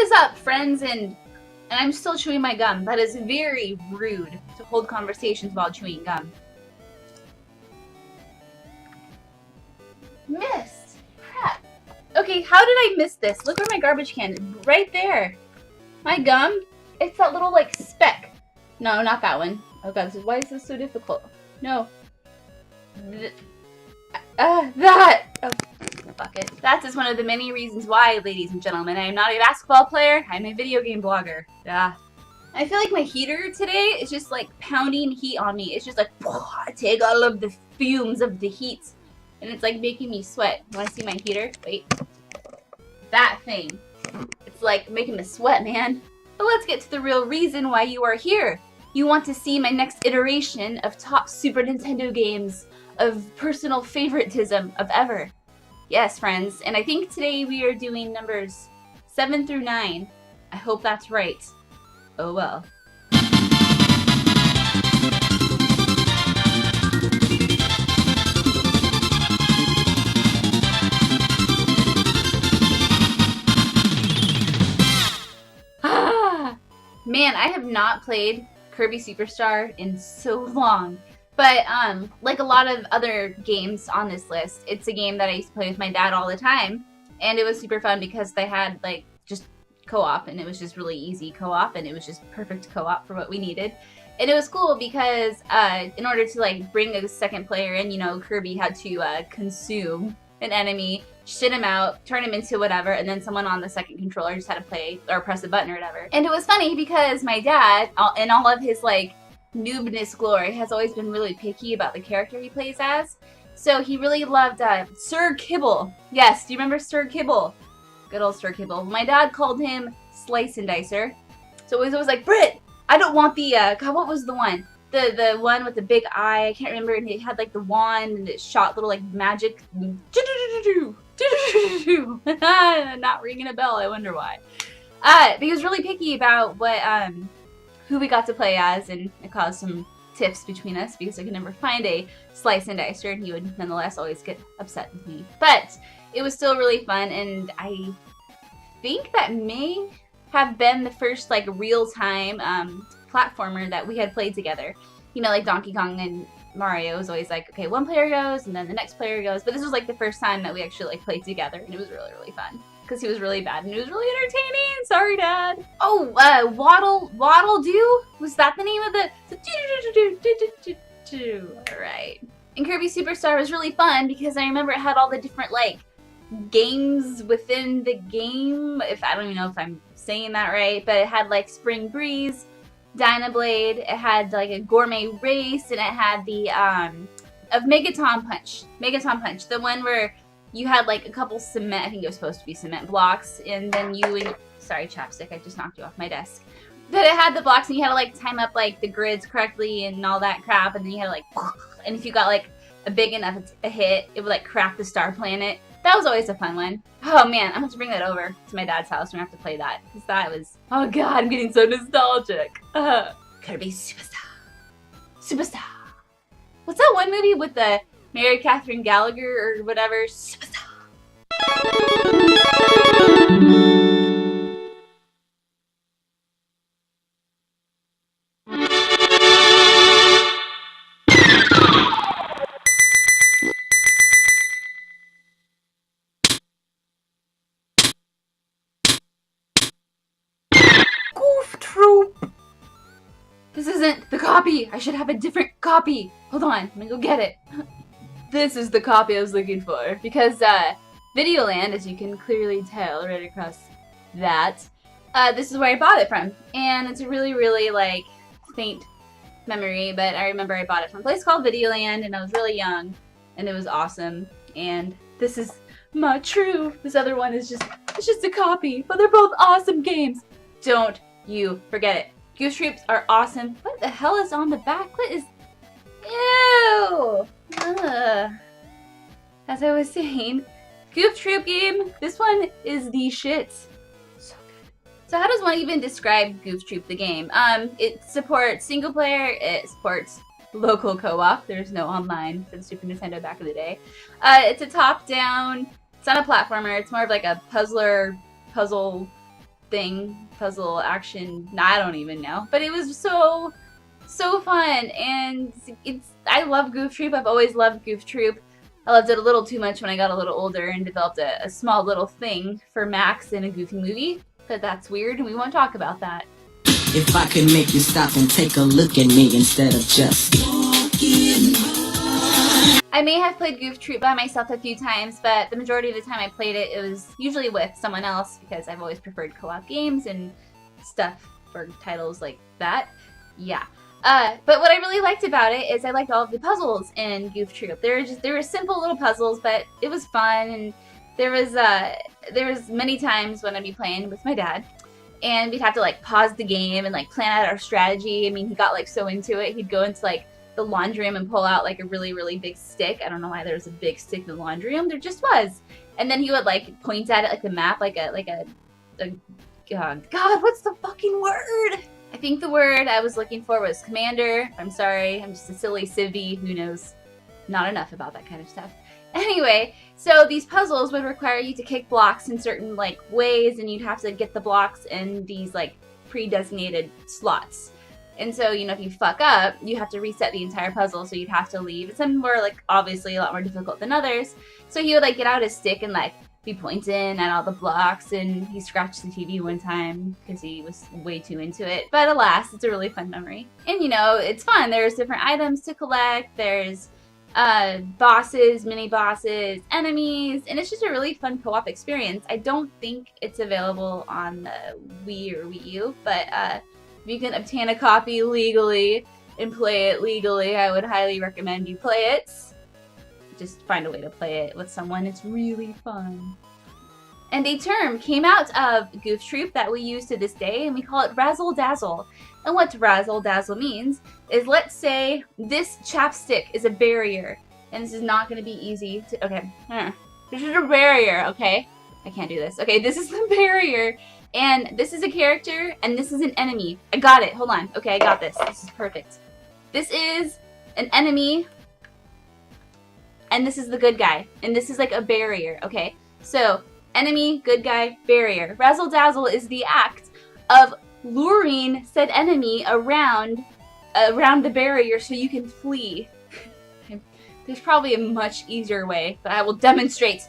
is up, friends? And I'm still chewing my gum. That is very rude to hold conversations while chewing gum. Missed. Crap. Okay, how did I miss this? Look where my garbage can is. Right there. My gum. It's that little like speck. No, not that one. Oh god, why is this so difficult? No. That! Oh, fuck it. That is one of the many reasons why, ladies and gentlemen, I am not a basketball player, I'm a video game blogger. Yeah. I feel like my heater today is just like pounding heat on me. It's just like, take all of the fumes of the heat. And it's like making me sweat. Wanna see my heater? Wait. That thing. It's like making me sweat, man. But let's get to the real reason why you are here. You want to see my next iteration of top Super Nintendo games of personal favoritism of ever. Yes, friends, and I think today we are doing numbers 7 through 9. I hope that's right. Oh well. Man, I have not played Kirby Super Star in so long. But, like a lot of other games on this list, it's a game that I used to play with my dad all the time. And it was super fun because they had, like, just co-op, and it was just really easy co-op, and it was just perfect co-op for what we needed. And it was cool because, in order to, like, bring a second player in, you know, Kirby had to, consume an enemy, shit him out, turn him into whatever, and then someone on the second controller just had to play, or press a button or whatever. And it was funny because my dad, in all of his, like, noobness glory, has always been really picky about the character he plays as. So he really loved Sir Kibble. Yes, do you remember Sir Kibble? Good old Sir Kibble. My dad called him Slice and Dicer. So it was always like, Britt, I don't want the, God, what was the one? The one with the big eye, I can't remember, and it had like the wand and it shot little like magic. Not ringing a bell, I wonder why. But he was really picky about what, who we got to play as, and it caused some tiffs between us because I could never find a Slice and Dicer, and he would nonetheless always get upset with me. But it was still really fun, and I think that may have been the first like real-time platformer that we had played together. You know, like Donkey Kong and Mario was always like, okay, one player goes, and then the next player goes. But this was like the first time that we actually like played together, and it was really, really fun. Because he was really bad and it was really entertaining. Sorry, Dad. Oh, Waddle Doo? Was that the name of the? Alright. And Kirby Super Star was really fun because I remember it had all the different like games within the game. I don't even know if I'm saying that right, but it had like Spring Breeze, Dynablade, it had like a gourmet race, and it had the of Megaton Punch. Megaton Punch, the one where you had like a couple cement, I think it was supposed to be cement blocks, and then you would, sorry chapstick, I just knocked you off my desk. But it had the blocks and you had to like time up like the grids correctly and all that crap, and then you had to like, and if you got like a big enough a hit, it would like crack the star planet. That was always a fun one. Oh man, I'm gonna have to bring that over to my dad's house. We're gonna have to play that, because that was, oh god, I'm getting so nostalgic. Kirby Super Star. Superstar. What's that one movie with the Mary Catherine Gallagher or whatever? Superstar. Goof Troop. This isn't the copy. I should have a different copy. Hold on, I'm gonna go get it. This is the copy I was looking for, because Videoland, as you can clearly tell right across that, this is where I bought it from. And it's a really, really, like, faint memory, but I remember I bought it from a place called Videoland, and I was really young, and it was awesome. And this is my true. This other one is it's just a copy, but they're both awesome games. Don't you forget it. Goof Troops are awesome. What the hell is on the back? What is... Ew! As I was saying, Goof Troop game, this one is the shit. So good. So how does one even describe Goof Troop the game? It supports single player, it supports local co-op. There's no online for the Super Nintendo back in the day. It's a top-down, it's not a platformer, it's more of like a puzzle thing, puzzle action, I don't even know. But it was so fun, and I love Goof Troop. I've always loved Goof Troop. I loved it a little too much when I got a little older and developed a small little thing for Max in a Goofy movie, but that's weird and we won't talk about that. If I could make you stop and take a look at me instead of just walking. I may have played Goof Troop by myself a few times, but the majority of the time I played it, it was usually with someone else because I've always preferred co-op games and stuff for titles like that. Yeah. But what I really liked about it is I liked all of the puzzles in Goof Troop. They were simple little puzzles, but it was fun, and there was many times when I'd be playing with my dad, and we'd have to like pause the game and like plan out our strategy. I mean, he got like so into it, he'd go into like the laundry room and pull out like a really big stick. I don't know why there was a big stick in the laundry room. There just was. And then he would like point at it like the map, like a God, what's the fucking word? I think the word I was looking for was commander. I'm sorry, I'm just a silly civvy who knows not enough about that kind of stuff. Anyway, so these puzzles would require you to kick blocks in certain like ways, and you'd have to get the blocks in these like pre-designated slots. And so, you know, if you fuck up, you have to reset the entire puzzle, so you'd have to leave. Some were like obviously a lot more difficult than others. So he would like get out his stick and like be pointing at all the blocks, and he scratched the TV one time because he was way too into it. But alas, it's a really fun memory. And you know, it's fun. There's different items to collect. There's bosses, mini bosses, enemies, and it's just a really fun co-op experience. I don't think it's available on the Wii or Wii U, but if you can obtain a copy legally and play it legally, I would highly recommend you play it. Just find a way to play it with someone. It's really fun. And a term came out of Goof Troop that we use to this day, and we call it razzle dazzle. And what razzle dazzle means is, let's say this chapstick is a barrier, and this is not going to be easy to, okay, this is a barrier, okay? I can't do this. Okay, this is the barrier, and this is a character, and this is an enemy. I got it. Hold on. Okay, I got this. This is perfect. This is an enemy, and this is the good guy, and this is like a barrier, okay? So, enemy, good guy, barrier. Razzle dazzle is the act of luring said enemy around the barrier so you can flee. There's probably a much easier way, but I will demonstrate.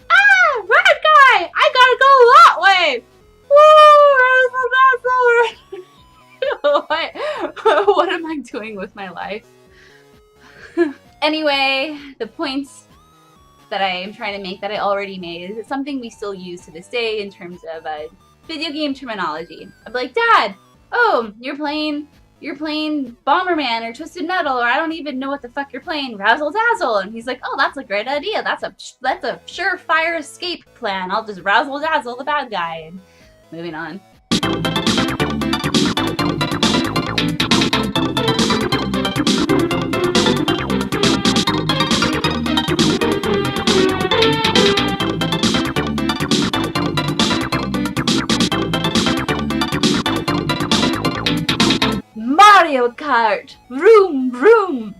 Ah! Red guy! I gotta go that way! Woo! What am I doing with my life? Anyway, the points that I am trying to make that I already made is something we still use to this day in terms of video game terminology. I'd be like, Dad, oh, you're playing Bomberman or Twisted Metal, or I don't even know what the fuck you're playing, Razzle Dazzle. And he's like, oh, that's a great idea. That's a surefire escape plan. I'll just razzle dazzle the bad guy. And moving on. Mario Kart! Vroom vroom!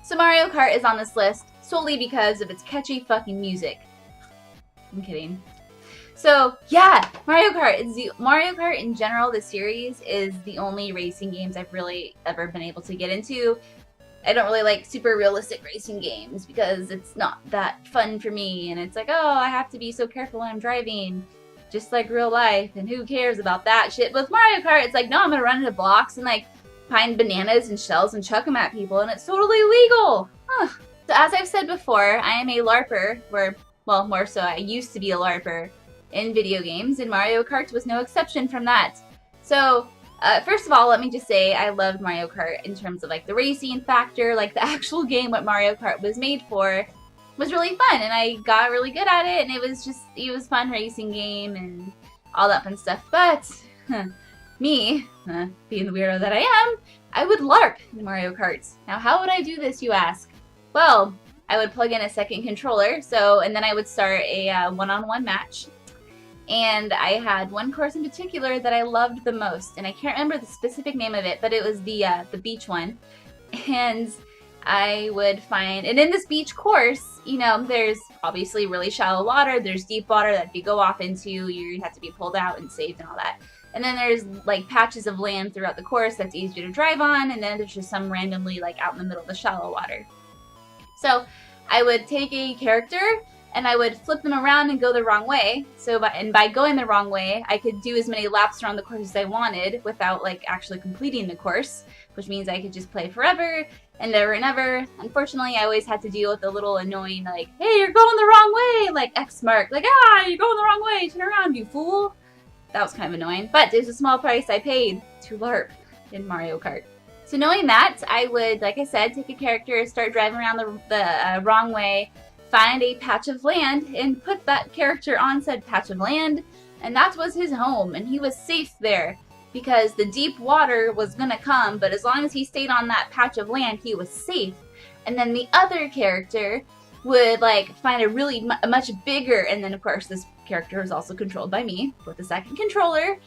So Mario Kart is on this list solely because of its catchy fucking music. I'm kidding. So yeah, Mario Kart in general, the series, is the only racing games I've really ever been able to get into. I don't really like super realistic racing games because it's not that fun for me, and it's like, oh, I have to be so careful when I'm driving, just like real life, and who cares about that shit. But with Mario Kart, it's like, no, I'm gonna run into blocks and like find bananas and shells and chuck them at people, and it's totally legal. Huh. So as I've said before, I am a LARPer, well, more so I used to be a LARPer in video games, and Mario Kart was no exception from that. So first of all, let me just say I loved Mario Kart in terms of like the racing factor, like the actual game what Mario Kart was made for was really fun, and I got really good at it, and it was fun racing game and all that fun stuff. But me, being the weirdo that I am, I would LARP in Mario Kart. Now, how would I do this, you ask? Well, I would plug in a second controller, and then I would start a one-on-one match. And I had one course in particular that I loved the most, and I can't remember the specific name of it, but it was the beach one. And I would find, and in this beach course, you know, there's obviously really shallow water, there's deep water that if you go off into, you have to be pulled out and saved and all that. And then there's like patches of land throughout the course that's easier to drive on, and then there's just some randomly like out in the middle of the shallow water. So I would take a character and I would flip them around and go the wrong way. So by going the wrong way, I could do as many laps around the course as I wanted without like actually completing the course, which means I could just play forever and ever and ever. Unfortunately, I always had to deal with a little annoying like, hey, you're going the wrong way, like X mark, like, ah, you're going the wrong way, turn around, you fool. That was kind of annoying, but there's a small price I paid to LARP in Mario Kart. So knowing that, I would, like I said, take a character, start driving around the wrong way, find a patch of land, and put that character on said patch of land, and that was his home, and he was safe there, because the deep water was gonna come, but as long as he stayed on that patch of land, he was safe. And then the other character would like find a much bigger, and then of course this character is also controlled by me with the second controller.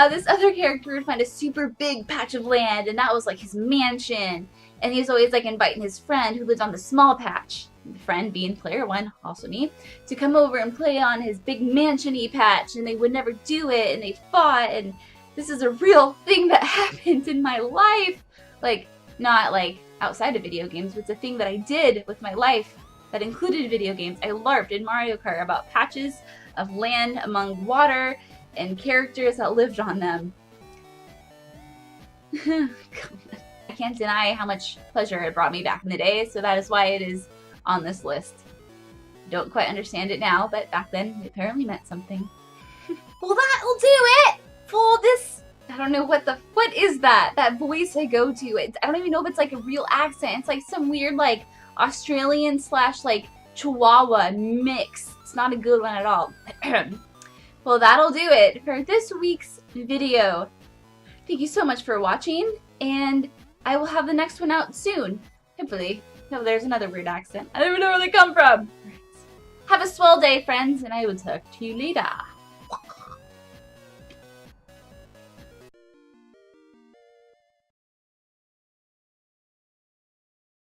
This other character would find a super big patch of land, and that was like his mansion. And he was always like inviting his friend who lived on the small patch, the friend being player one, also me, to come over and play on his big mansion-y patch, and they would never do it, and they fought, and this is a real thing that happened in my life. Like, not like outside of video games, but it's a thing that I did with my life that included video games. I LARPed in Mario Kart about patches of land among water and characters that lived on them. I can't deny how much pleasure it brought me back in the day, so that is why it is on this list. Don't quite understand it now, but back then it apparently meant something. Well, that'll do it for this. I don't know what is that voice I go to. I don't even know if it's like a real accent. It's like some weird like Australian / like Chihuahua mix. It's not a good one at all. Well, that'll do it for this week's video. Thank you so much for watching, and I will have the next one out soon. Hopefully. No, there's another weird accent. I don't even know where they come from. Have a swell day, friends, and I will talk to you later.